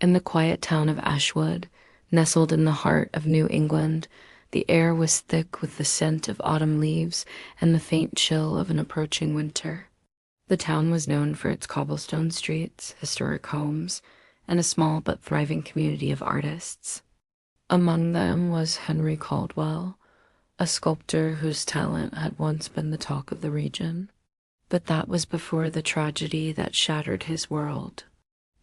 In the quiet town of Ashwood, nestled in the heart of New England, the air was thick with the scent of autumn leaves and the faint chill of an approaching winter. The town was known for its cobblestone streets, historic homes, and a small but thriving community of artists. Among them was Henry Caldwell, a sculptor whose talent had once been the talk of the region. But that was before the tragedy that shattered his world.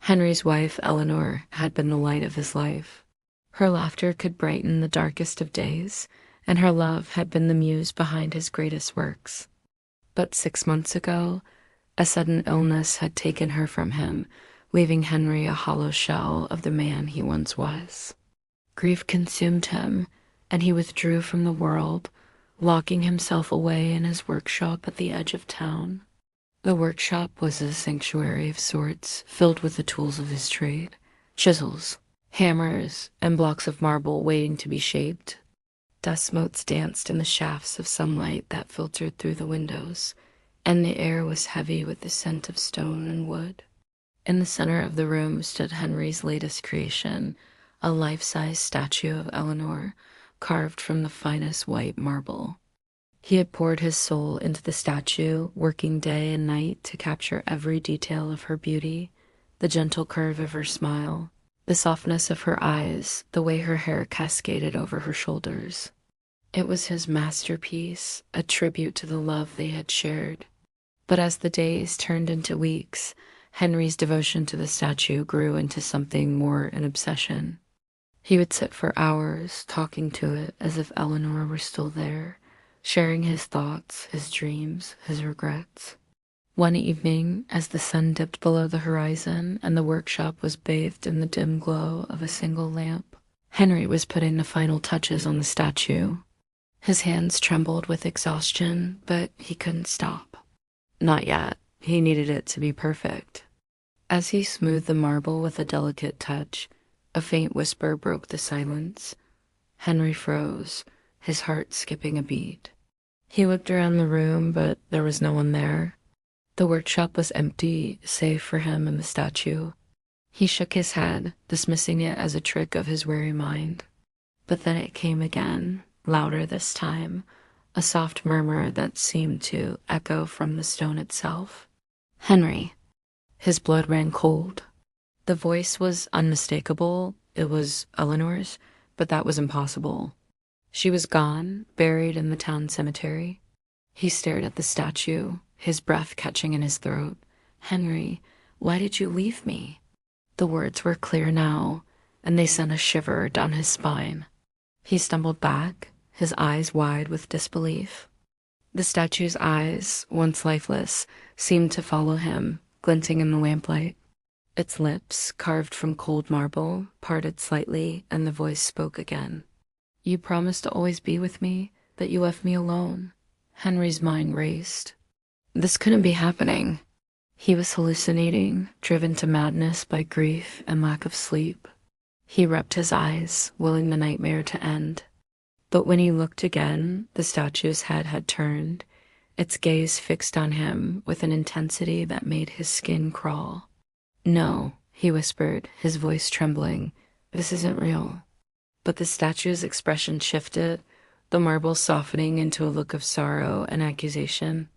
Henry's wife, Eleanor, had been the light of his life. Her laughter could brighten the darkest of days, and her love had been the muse behind his greatest works. But 6 months ago, a sudden illness had taken her from him, leaving Henry a hollow shell of the man he once was. Grief consumed him, and he withdrew from the world, locking himself away in his workshop at the edge of town. The workshop was a sanctuary of sorts, filled with the tools of his trade, chisels, hammers, and blocks of marble waiting to be shaped. Dust motes danced in the shafts of sunlight that filtered through the windows, and the air was heavy with the scent of stone and wood. In the center of the room stood Henry's latest creation, a life-size statue of Eleanor, carved from the finest white marble. He had poured his soul into the statue, working day and night to capture every detail of her beauty, the gentle curve of her smile, the softness of her eyes, the way her hair cascaded over her shoulders. It was his masterpiece, a tribute to the love they had shared. But as the days turned into weeks, Henry's devotion to the statue grew into something more an obsession. He would sit for hours talking to it as if Eleanor were still there, sharing his thoughts, his dreams, his regrets. One evening, as the sun dipped below the horizon and the workshop was bathed in the dim glow of a single lamp, Henry was putting the final touches on the statue. His hands trembled with exhaustion, but he couldn't stop. Not yet. He needed it to be perfect. As he smoothed the marble with a delicate touch, a faint whisper broke the silence. Henry froze, his heart skipping a beat. He looked around the room, but there was no one there. The workshop was empty, save for him and the statue. He shook his head, dismissing it as a trick of his weary mind. But then it came again, louder this time, a soft murmur that seemed to echo from the stone itself. Henry. His blood ran cold. The voice was unmistakable. It was Eleanor's, but that was impossible. She was gone, buried in the town cemetery. He stared at the statue, his breath catching in his throat. Henry, why did you leave me? The words were clear now, and they sent a shiver down his spine. He stumbled back, his eyes wide with disbelief. The statue's eyes, once lifeless, seemed to follow him, glinting in the lamplight. Its lips, carved from cold marble, parted slightly, and the voice spoke again. You promised to always be with me, that you left me alone. Henry's mind raced. This couldn't be happening. He was hallucinating, driven to madness by grief and lack of sleep. He rubbed his eyes, willing the nightmare to end. But when he looked again, the statue's head had turned, its gaze fixed on him with an intensity that made his skin crawl. No, he whispered, his voice trembling. This isn't real. But the statue's expression shifted, the marble softening into a look of sorrow and accusation.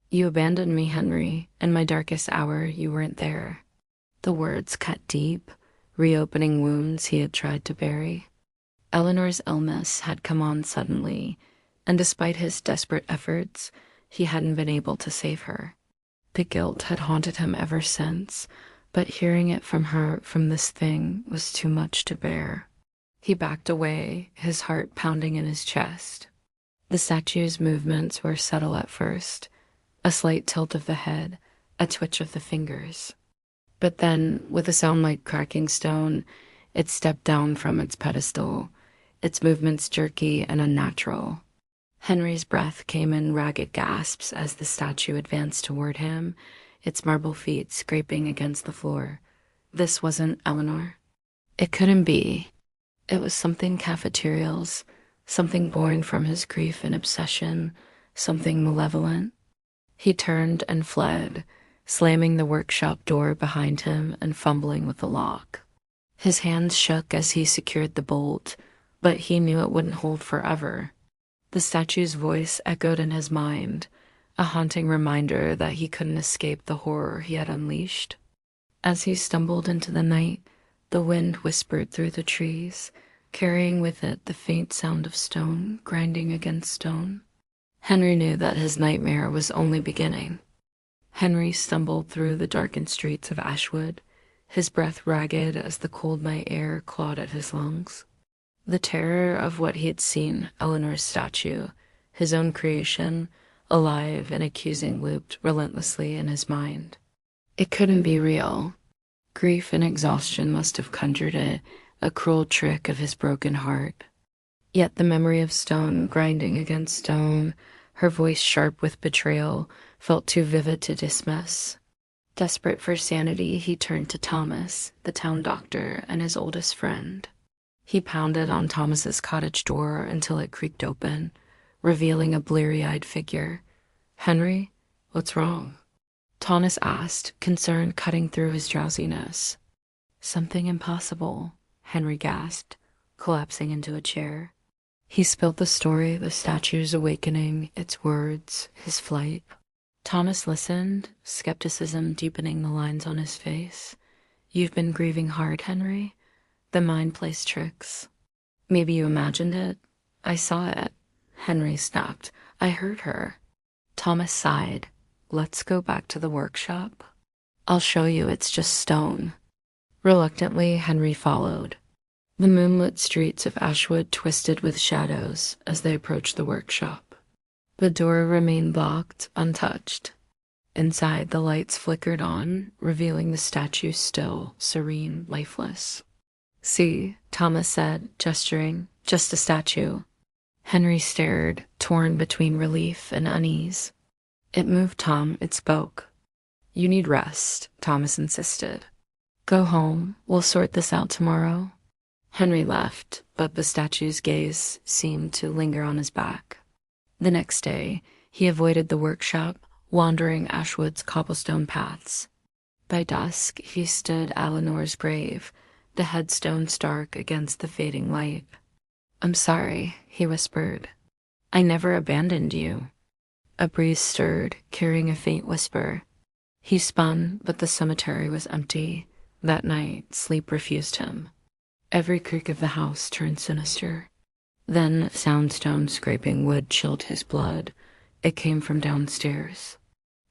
You abandoned me, Henry. In my darkest hour, you weren't there. The words cut deep, reopening wounds he had tried to bury. Eleanor's illness had come on suddenly, and despite his desperate efforts, he hadn't been able to save her. The guilt had haunted him ever since, but hearing it from her from this thing was too much to bear. He backed away, his heart pounding in his chest. The statue's movements were subtle at first, a slight tilt of the head, a twitch of the fingers. But then, with a sound like cracking stone, it stepped down from its pedestal, its movements jerky and unnatural. Henry's breath came in ragged gasps as the statue advanced toward him, its marble feet scraping against the floor. This wasn't Eleanor. It couldn't be. It was something cafeterial's, something born from his grief and obsession, something malevolent. He turned and fled, slamming the workshop door behind him and fumbling with the lock. His hands shook as he secured the bolt, but he knew it wouldn't hold forever. The statue's voice echoed in his mind, a haunting reminder that he couldn't escape the horror he had unleashed. As he stumbled into the night, the wind whispered through the trees, carrying with it the faint sound of stone grinding against stone. Henry knew that his nightmare was only beginning. Henry stumbled through the darkened streets of Ashwood, his breath ragged as the cold night air clawed at his lungs. The terror of what he had seen, Eleanor's statue, his own creation, alive and accusing, looped relentlessly in his mind. It couldn't be real. Grief and exhaustion must have conjured it, a cruel trick of his broken heart. Yet the memory of stone grinding against stone, her voice sharp with betrayal, felt too vivid to dismiss. Desperate for sanity, he turned to Thomas, the town doctor and his oldest friend. He pounded on Thomas's cottage door until it creaked open, revealing a bleary-eyed figure. "Henry, what's wrong?" Thomas asked, concern cutting through his drowsiness. "Something impossible," Henry gasped, collapsing into a chair. He spilled the story, the statue's awakening, its words, his flight. Thomas listened, skepticism deepening the lines on his face. "You've been grieving hard, Henry? The mind plays tricks. Maybe you imagined it. I saw it." Henry snapped. "I heard her." Thomas sighed. "Let's go back to the workshop. I'll show you it's just stone." Reluctantly, Henry followed. The moonlit streets of Ashwood twisted with shadows as they approached the workshop. The door remained locked, untouched. Inside, the lights flickered on, revealing the statue still, serene, lifeless. "See," Thomas said, gesturing, "just a statue." Henry stared, torn between relief and unease. "It moved, Tom. It spoke." "You need rest," Thomas insisted. "Go home. We'll sort this out tomorrow." Henry left, but the statue's gaze seemed to linger on his back. The next day, he avoided the workshop, wandering Ashwood's cobblestone paths. By dusk, he stood at Eleanor's grave, the headstone stark against the fading light. "I'm sorry," he whispered. "I never abandoned you." A breeze stirred, carrying a faint whisper. He spun, but the cemetery was empty. That night, sleep refused him. Every creak of the house turned sinister. Then soundstone scraping wood chilled his blood. It came from downstairs.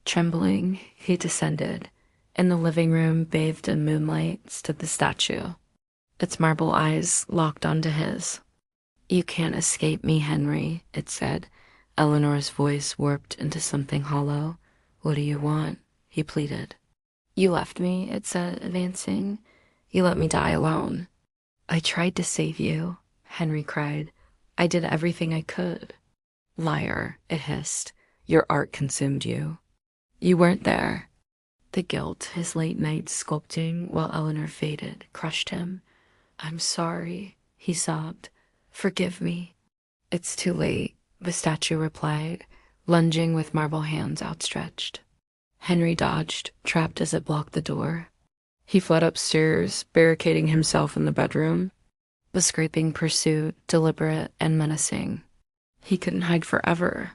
Trembling, he descended. In the living room, bathed in moonlight, stood the statue. Its marble eyes locked onto his. "You can't escape me, Henry," it said. Eleanor's voice warped into something hollow. "What do you want?" he pleaded. "You left me," it said, advancing. "You let me die alone." "I tried to save you," Henry cried. "I did everything I could." "Liar," it hissed. "Your art consumed you. You weren't there." The guilt, his late nights sculpting while Eleanor faded, crushed him. "I'm sorry," he sobbed. "Forgive me." "It's too late," the statue replied, lunging with marble hands outstretched. Henry dodged, trapped as it blocked the door. He fled upstairs, barricading himself in the bedroom. The scraping pursued, deliberate and menacing. He couldn't hide forever.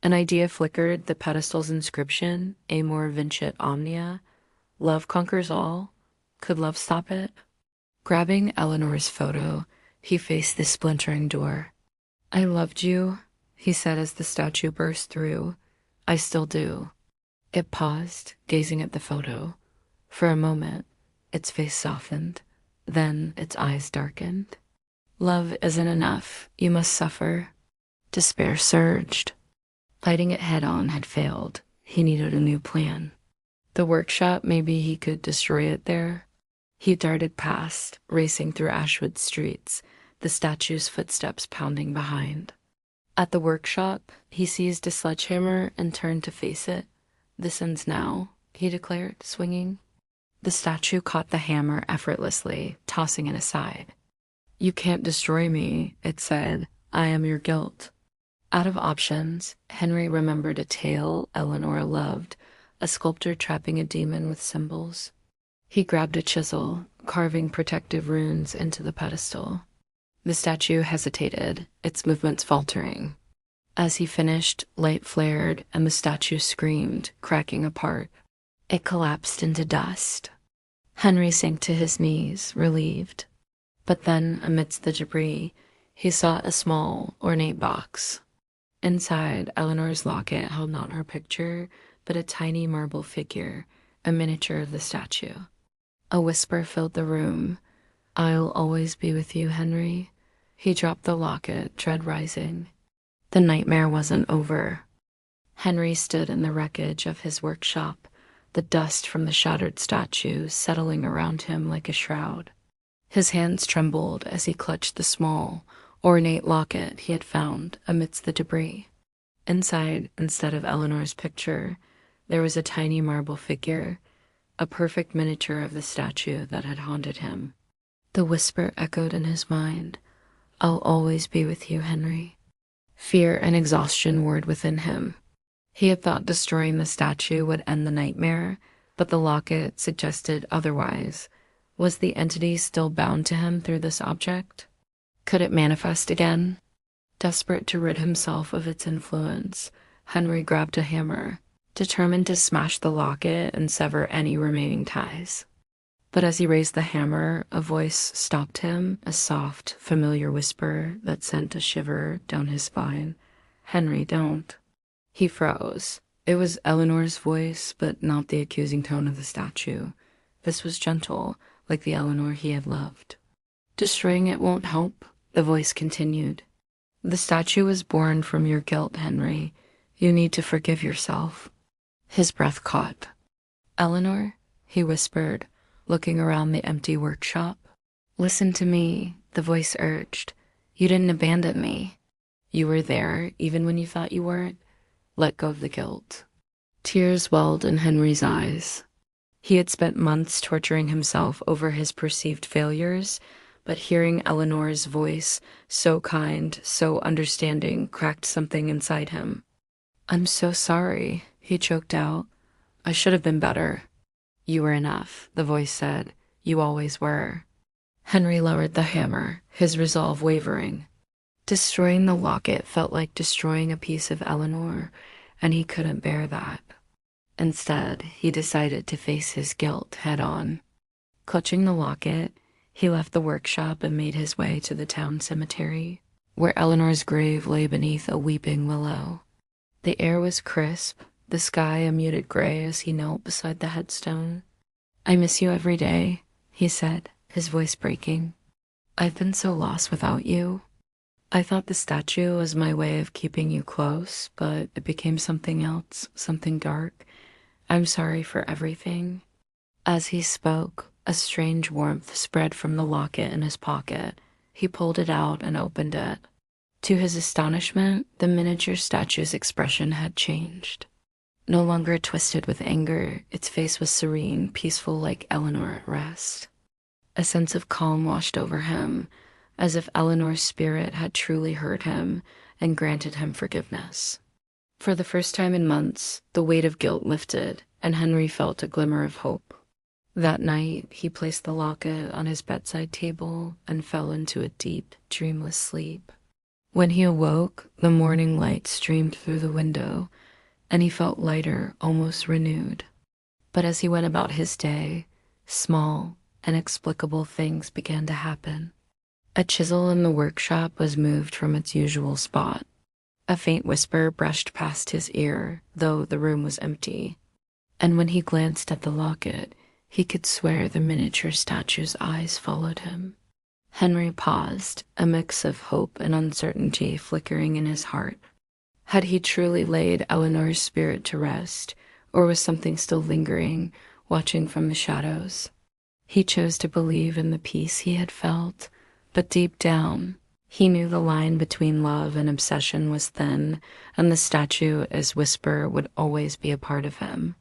An idea flickered, the pedestal's inscription, Amor vincit omnia. Love conquers all. Could love stop it? Grabbing Eleanor's photo, he faced the splintering door. "I loved you," he said as the statue burst through. "I still do." It paused, gazing at the photo. For a moment, its face softened. Then its eyes darkened. "Love isn't enough. You must suffer." Despair surged. Fighting it head-on had failed. He needed a new plan. The workshop, maybe he could destroy it there. He darted past, racing through Ashwood streets, the statue's footsteps pounding behind. At the workshop, he seized a sledgehammer and turned to face it. "This ends now," he declared, swinging. The statue caught the hammer effortlessly, tossing it aside. "You can't destroy me," it said. "I am your guilt." Out of options, Henry remembered a tale Eleanor loved, a sculptor trapping a demon with symbols. He grabbed a chisel, carving protective runes into the pedestal. The statue hesitated, its movements faltering. As he finished, light flared and the statue screamed, cracking apart. It collapsed into dust. Henry sank to his knees, relieved. But then, amidst the debris, he saw a small, ornate box. Inside, Eleanor's locket held not her picture, but a tiny marble figure, a miniature of the statue. A whisper filled the room. "I'll always be with you, Henry." He dropped the locket, dread rising. The nightmare wasn't over. Henry stood in the wreckage of his workshop, the dust from the shattered statue settling around him like a shroud. His hands trembled as he clutched the small, ornate locket he had found amidst the debris. Inside, instead of Eleanor's picture, there was a tiny marble figure, a perfect miniature of the statue that had haunted him. The whisper echoed in his mind, "I'll always be with you, Henry." Fear and exhaustion warred within him. He had thought destroying the statue would end the nightmare, but the locket suggested otherwise. Was the entity still bound to him through this object? Could it manifest again? Desperate to rid himself of its influence, Henry grabbed a hammer, determined to smash the locket and sever any remaining ties. But as he raised the hammer, a voice stopped him, a soft, familiar whisper that sent a shiver down his spine. "Henry, don't." He froze. It was Eleanor's voice, but not the accusing tone of the statue. This was gentle, like the Eleanor he had loved. "Destroying it won't help," the voice continued. "The statue was born from your guilt, Henry. You need to forgive yourself." His breath caught. "Eleanor," he whispered, looking around the empty workshop. "Listen to me," the voice urged. "You didn't abandon me. You were there, even when you thought you weren't. Let go of the guilt." Tears welled in Henry's eyes. He had spent months torturing himself over his perceived failures, but hearing Eleanor's voice, so kind, so understanding, cracked something inside him. "I'm so sorry," he choked out. "I should have been better." "You were enough," the voice said. "You always were." Henry lowered the hammer, his resolve wavering. Destroying the locket felt like destroying a piece of Eleanor, and he couldn't bear that. Instead, he decided to face his guilt head-on. Clutching the locket, he left the workshop and made his way to the town cemetery, where Eleanor's grave lay beneath a weeping willow. The air was crisp, the sky a muted gray as he knelt beside the headstone. "I miss you every day," he said, his voice breaking. "I've been so lost without you. I thought the statue was my way of keeping you close, but it became something else, something dark. I'm sorry for everything." As he spoke, a strange warmth spread from the locket in his pocket. He pulled it out and opened it. To his astonishment, the miniature statue's expression had changed. No longer twisted with anger, its face was serene, peaceful like Eleanor at rest. A sense of calm washed over him, as if Eleanor's spirit had truly heard him and granted him forgiveness. For the first time in months, the weight of guilt lifted, and Henry felt a glimmer of hope. That night, he placed the locket on his bedside table and fell into a deep, dreamless sleep. When he awoke, the morning light streamed through the window, and he felt lighter, almost renewed. But as he went about his day, small, inexplicable things began to happen. A chisel in the workshop was moved from its usual spot. A faint whisper brushed past his ear, though the room was empty. And when he glanced at the locket, he could swear the miniature statue's eyes followed him. Henry paused, a mix of hope and uncertainty flickering in his heart. Had he truly laid Eleanor's spirit to rest, or was something still lingering, watching from the shadows? He chose to believe in the peace he had felt, but deep down, he knew the line between love and obsession was thin, and the statue as whisper would always be a part of him.